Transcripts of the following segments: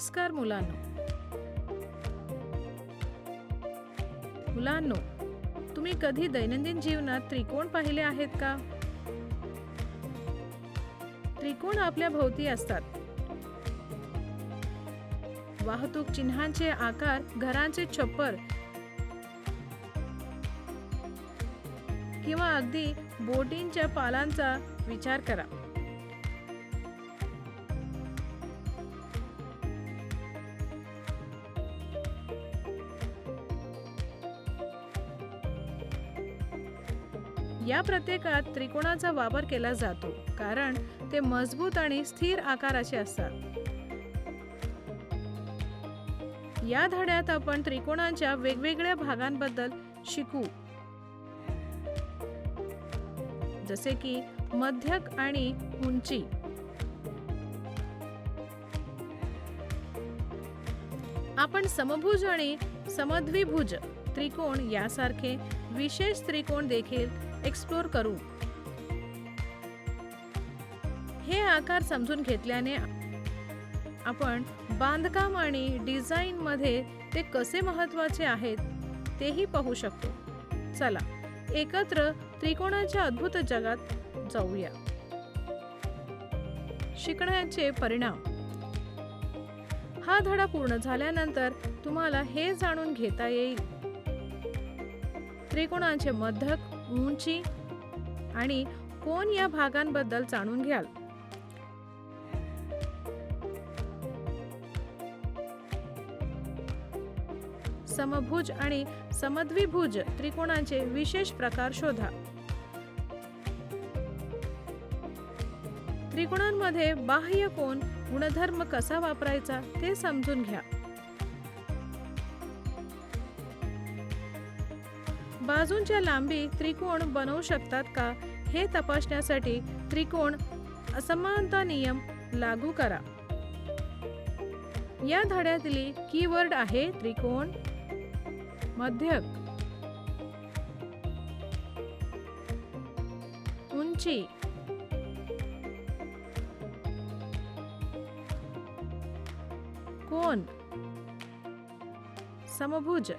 नमस्कार मुलांनो, तुम्ही कधी दैनंदिन जीवनात त्रिकोण पाहिले आहेत का? त्रिकोण आपल्या भोवती असतात. वाहतूक चिन्हांचे आकार, घरांचे छप्पर किंवा अगदी बोटींच्या पालांचा विचार करा. या प्रत्येकात त्रिकोणाचा वापर केला जातो कारण ते मजबूत आणि स्थिर आकाराचे असतात. या धड्यात आपण त्रिकोणाच्या वेगवेगळ्या भागांबद्दल शिकू, जसे की मध्यक आणि उंची. आपण समभुज आणि समद्विभुज त्रिकोण यासारखे विशेष त्रिकोण देखील एक्सप्लोर करू. हे आकार समजून घेतल्याने आपण बांधकाम आणि डिझाईन मध्ये ते कसे महत्त्वाचे आहेत तेही पाहू शकतो. चला एकत्र त्रिकोणाच्या अद्भुत जगात जाऊया. शिकण्याचे परिणाम. हा धडा पूर्ण झाल्यानंतर तुम्हाला हे जाणून घेता येईल त्रिकोणाचे मध्यक, उंची आणि कोन या भागांबद्दल जाणून घ्याल. समभुज आणि समद्विभुज त्रिकोणाचे विशेष प्रकार शोधा. त्रिकोणांमध्ये बाह्य कोन गुणधर्म कसा वापरायचा ते समजून घ्या. बाजूंच्या लांबी त्रिकोण बनवू शकतात का हे तपासण्यासाठी त्रिकोण असमानता नियम लागू करा. या धड्यातली कीवर्ड आहे त्रिकोण, मध्यक, उंची, कोन, समभुज,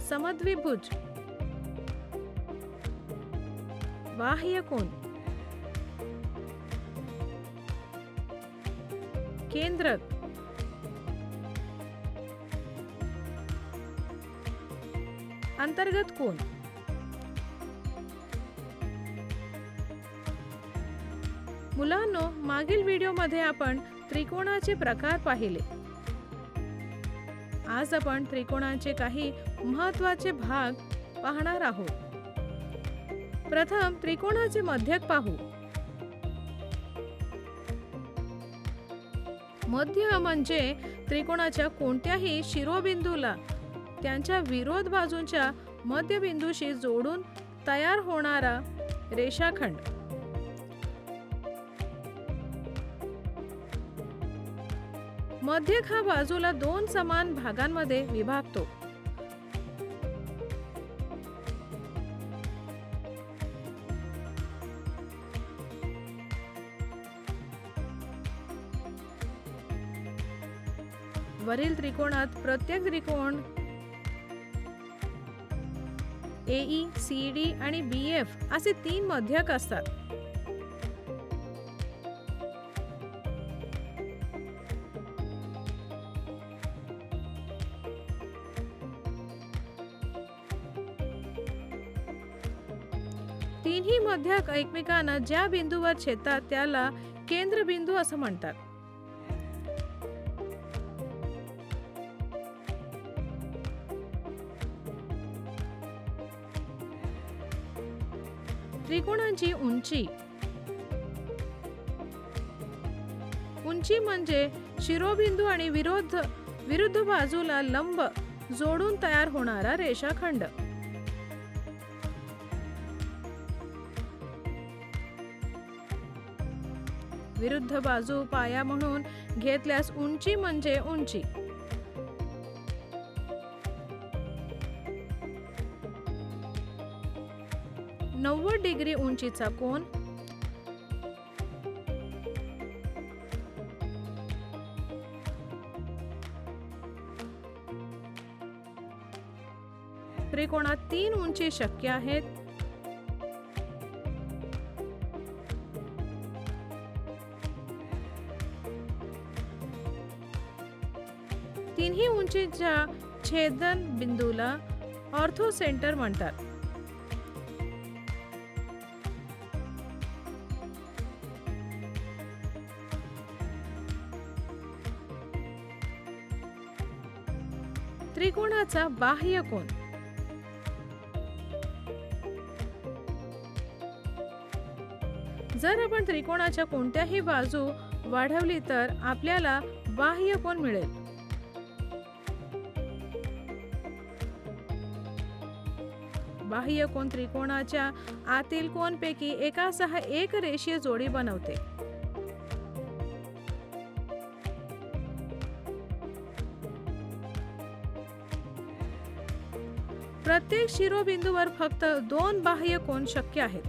समद्विभुज, बाह्य कोन, केंद्रक, अंतर्गत कोन. मुलांनो, मागील व्हिडिओमध्ये आपण त्रिकोणाचे प्रकार पाहिले. आज आपण त्रिकोणाचे काही महत्त्वाचे भाग पाहणार आहोत. प्रथम त्रिकोणाचे मध्यक पाहू. मध्य म्हणजे त्रिकोणाच्या कोणत्याही शिरोबिंदूला त्यांच्या विरोध बाजूंच्या मध्यबिंदूशी जोडून तयार होणारा रेषाखंड. मध्यक हा बाजूला दोन समान भागांमध्ये विभागतो. वरील त्रिकोणात प्रत्येक त्रिकोण AE, CD आणि BF असे तीन मध्यक असतात. तीनही मध्यक एकमेकांना ज्या बिंदूवर छेदतात त्याला केंद्रबिंदू असं म्हणतात. त्रिकोणांची उंची. उंची म्हणजे शिरोबिंदू आणि विरुद्ध बाजूला लंब जोडून तयार होणारा रेषाखंड. विरुद्ध बाजू पाया म्हणून घेतल्यास उंची म्हणजे उंची. 90 डिग्री उंचीचा कोन, त्रिकोणात 3 उंची शक्य आहेत. तिन्ही उंचीच्या छेदन बिंदूला ऑर्थोसेंटर म्हणतात. त्रिकोणाचा बाह्य कोन. जर आपण त्रिकोणाच्या कोणत्याही बाजू वाढवली तर आपल्याला बाह्य कोन मिळेल. बाह्य कोन त्रिकोणाच्या आतील कोनपैकी एकासह एक रेषीय जोडी बनवते. प्रत्येक शिरोबिंदूवर फक्त 2 बाह्य कोन शक्य आहेत.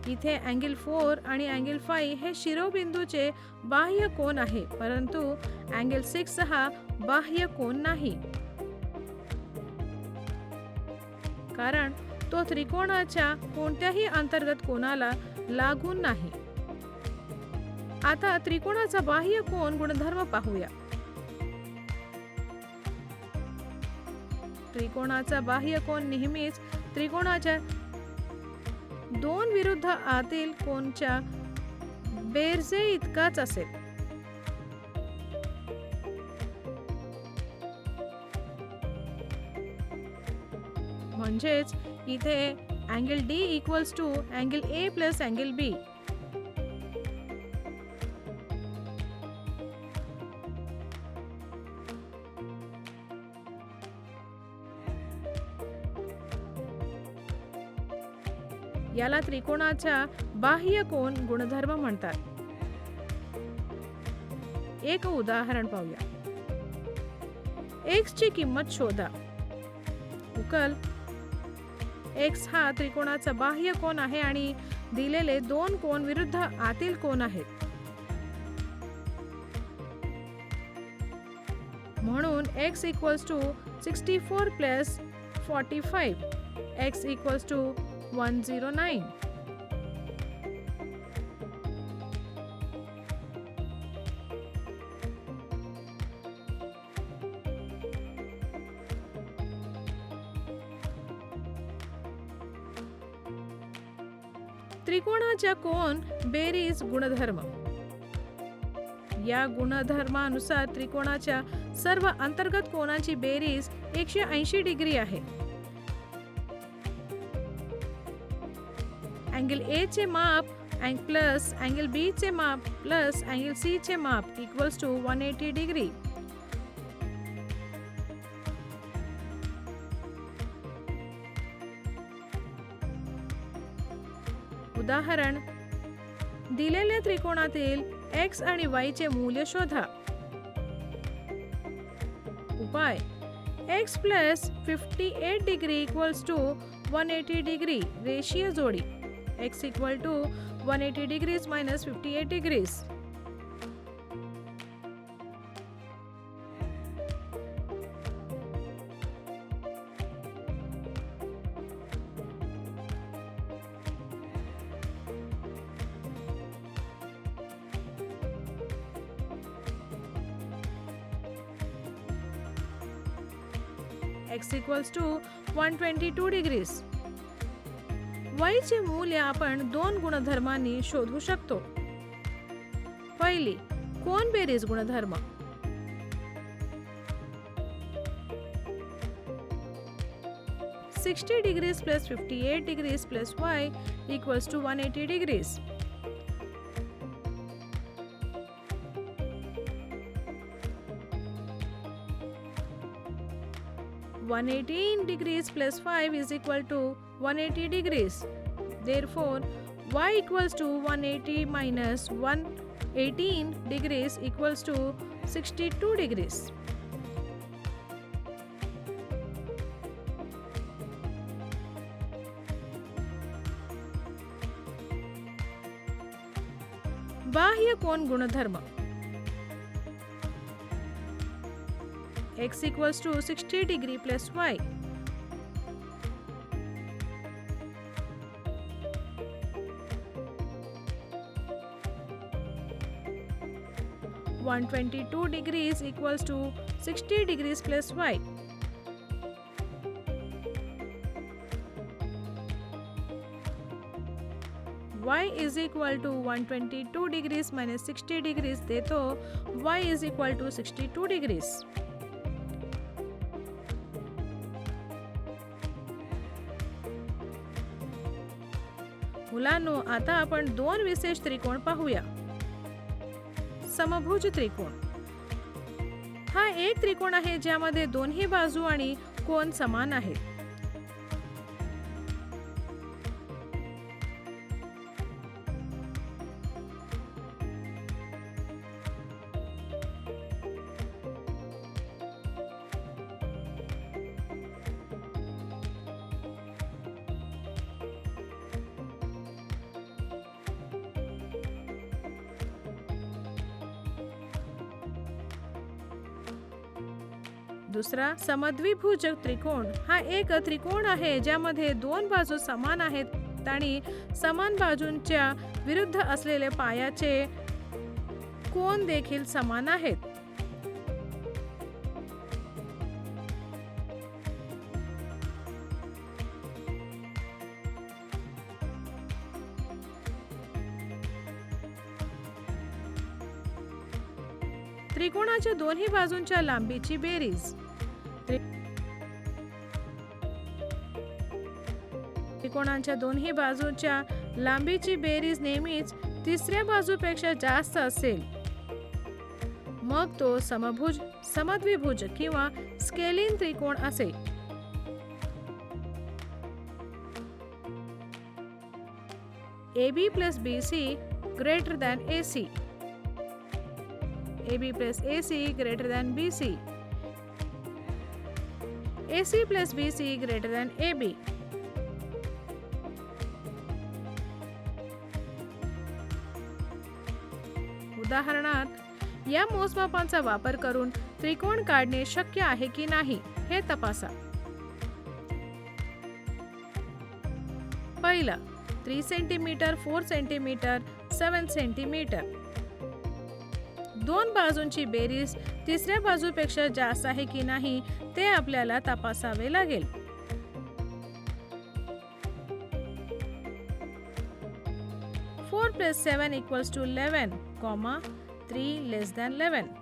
इथे अँगल 4 आणि अँगल 5 हे शिरोबिंदूचे बाह्य कोन आहे, परंतु अँगल 6 हा बाह्य कोन नाही, कारण तो त्रिकोणाच्या कोणत्याही अंतर्गत कोनाला लागून नाही. आता त्रिकोणाचा बाह्य कोन गुणधर्म पाहूया. त्रिकोणाचा बाह्य कोन नेहमीच त्रिकोणाच्या 2 विरुद्ध आतील कोनच्या बेरजे इतकाच असेल. म्हणजेच इथे angle D equals to angle A plus angle B. याला त्रिकोणाचा बाह्य कोन गुणधर्म म्हणतात. एक उदाहरण पाहूया. x ची किंमत शोधा. उकल x हा त्रिकोणाचा बाह्य कोन आहे आणि दिलेले 2 कोन विरुद्ध आतील कोन आहेत. म्हणून x equals to 64 plus 45. x equals to 109. त्रिकोणाच्या कोन बेरीज गुणधर्म. या गुणधर्मानुसार त्रिकोणाच्या सर्व अंतर्गत कोनांची बेरीज 180 डिग्री आहे. अँगल A चे माप प्लस अँगल B चे माप प्लस अँगल C चे माप इक्वल्स टू 180 डिग्री. उदाहरण. दिलेल्या त्रिकोणातील x आणि y चे मूल्य शोधा. उपाय. x plus 58 degree equals to 180 degree रेषीय जोडी. x equal to 180 degrees minus 58 degrees. x equals to 122 degrees. y चे मूल्य आपण 2 गुणधर्मांनी शोधू शकतो. पहिली, कोन बेरीज गुणधर्म. $60 degrees plus 58 degrees plus y equals to 180 degrees. 118 degrees plus 5 is equal to 180 degrees. Therefore, y equals to 180 minus 118 degrees equals to 62 degrees. बाह्य कोन गुणधर्म. x equals to 60 degree plus y. (122 degrees equals to 60 degrees plus y). y is equal to 122 degrees minus 60 degrees देतो y is equal to 62 degrees. मुलांनो, आता आपण दोन विशेष त्रिकोण पाहूया. समभुज त्रिकोण हा एक त्रिकोण आहे ज्यामध्ये दोन्ही बाजू आणि कोन समान आहेत. दुसरा समद्विभुज त्रिकोण हा एक त्रिकोण आहे ज्यामध्ये दोन बाजू समान आहेत आणि समान बाजूंच्या विरुद्ध असलेले पायाचे कोन देखील समान आहेत. त्रिकोणाच्या दोन्ही बाजूंच्या लांबीची बेरीज. त्रिकोणाच्या दोन्ही बाजूंच्या लांबीची बेरीज नेहमीच तिसऱ्या बाजूपेक्षा जास्त असेल. मग तो समभुज, समद्विभुज किंवा स्केलिन त्रिकोण असेल. AB plus BC greater than AC. AB plus AC greater than BC. AC plus BC greater than AB. उदाहरणार्थ, या मोजमापांचा वापर करून त्रिकोण काढणे शक्य आहे की नाही हे तपासा. पहिला 3 सेंटीमीटर, 4 सेंटीमीटर, 7 सेंटीमीटर. दोन बाजूंची बेरीज तिसऱ्या बाजूपेक्षा जास्त आहे की नाही ते आपल्याला तपासावे लागेल. Four plus 7 equals to 11, 3 less than 11.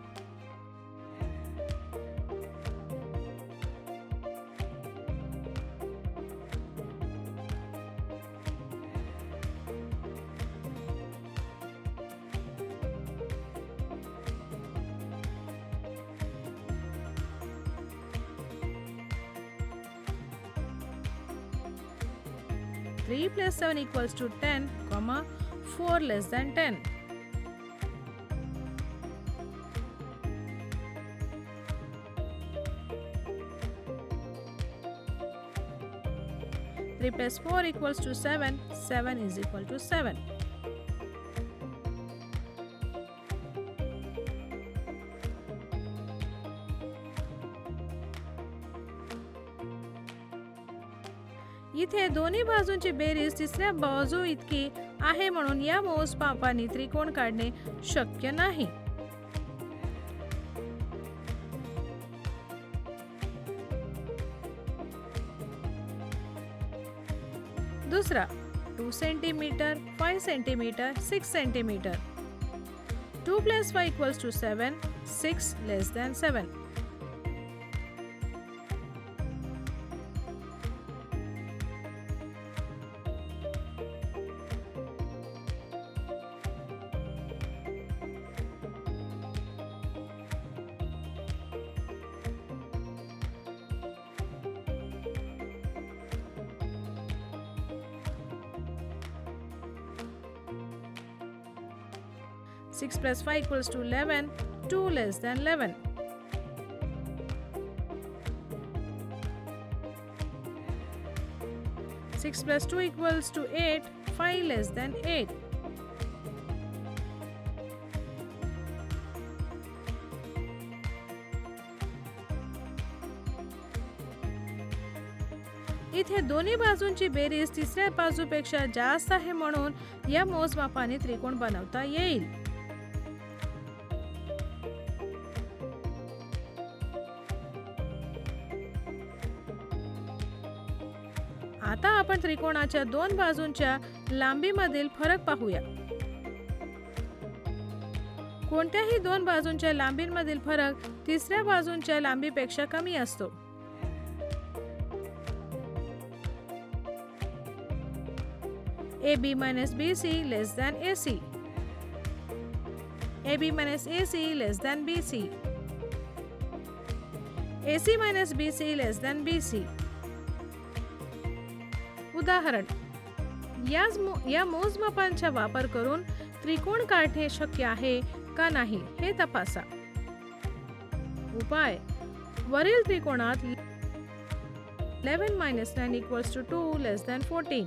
Three plus 7 equals to 10, 4 less than 10. Three plus 4 equals to 7, 7 is equal to 7. इथे दोन्ही बाजूंची बेरीज तिसऱ्या बाजू इतकी आहे म्हणून या मोजमापाने त्रिकोण काढणे शक्य नाही. दुसरा 2 centimetre, 5 centimetre, 6 centimetre. 2 plus 5 equals to 7, 6 less than 7. 6 plus 5 equals to 11. 2 less than 11. 6 plus 2 equals to 8. 5 less than 8. इथे दोन्ही बाजूंची बेरीज तिसऱ्या बाजूपेक्षा जास्त आहे म्हणून या मोजमापाने त्रिकोण बनवता येईल. आता आपण त्रिकोणाच्या दोन बाजूंच्या लांबीमधील फरक पाहूया. कोणत्याही दोन बाजूंच्या लांबीमधील फरक तिसऱ्या बाजूंच्या लांबीपेक्षा कमी असतो. AB minus BC less than AC. AB minus AC less than BC. AC minus BC less than BC. उदाहरण, या मोजमापांचा वापर करून त्रिकोण काढणे शक्य आहे का नाही हे तपासा. उपाय: वरील त्रिकोणात 11 minus 9 equals to 2 less than 14.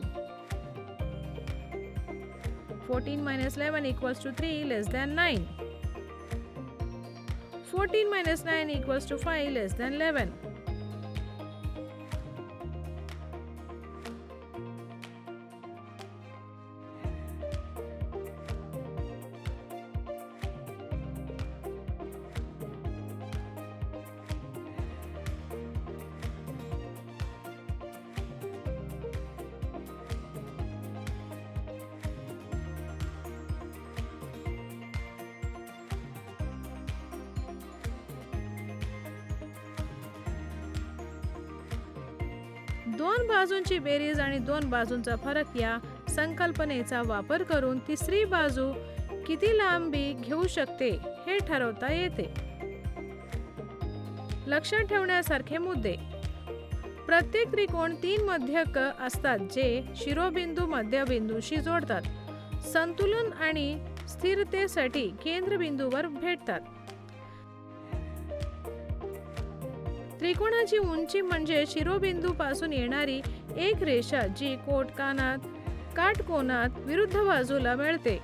14 minus 11 equals to 3 less than 9. 14 minus 9 equals to 5 less than 11. दोन बाजूंची बेरीज आणि दोन बाजूंचा फरक या संकल्पनेचा वापर करून तिसरी बाजू किती लांबी घेऊ शकते हे ठरवता येते. लक्षात ठेवण्यासारखे मुद्दे: प्रत्येक त्रिकोण 3 मध्यक असतात जे शिरोबिंदू मध्यबिंदूशी जोडतात, संतुलन आणि स्थिरतेसाठी केंद्रबिंदूवर भेटतात. त्रिकोणाची उंची म्हणजे शिरोबिंदू पासून येणारी एक रेषा जी काटकोनात विरुद्ध बाजूला मिळते.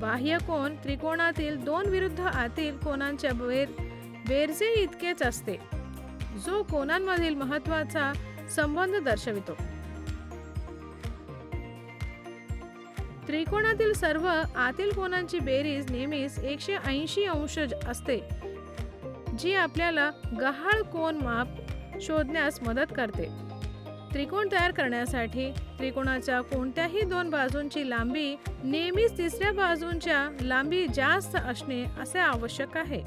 बाह्य कोन त्रिकोणातील दोन विरुद्ध आतील कोनांच्या बेरजे इतकेच असते, जो कोनांमधील महत्त्वाचा संबंध दर्शवितो. त्रिकोणातील सर्व आतील कोनांची बेरीज नेहमीच 180 अंश असते, जी आपल्याला गहाळ कोन माप शोधण्यास मदत करते. त्रिकोण तयार करण्यासाठी त्रिकोणाच्या कोणत्याही दोन बाजूंची लांबी नेहमीच तिसऱ्या बाजूंच्या लांबी जास्त असणे असे आवश्यक आहे.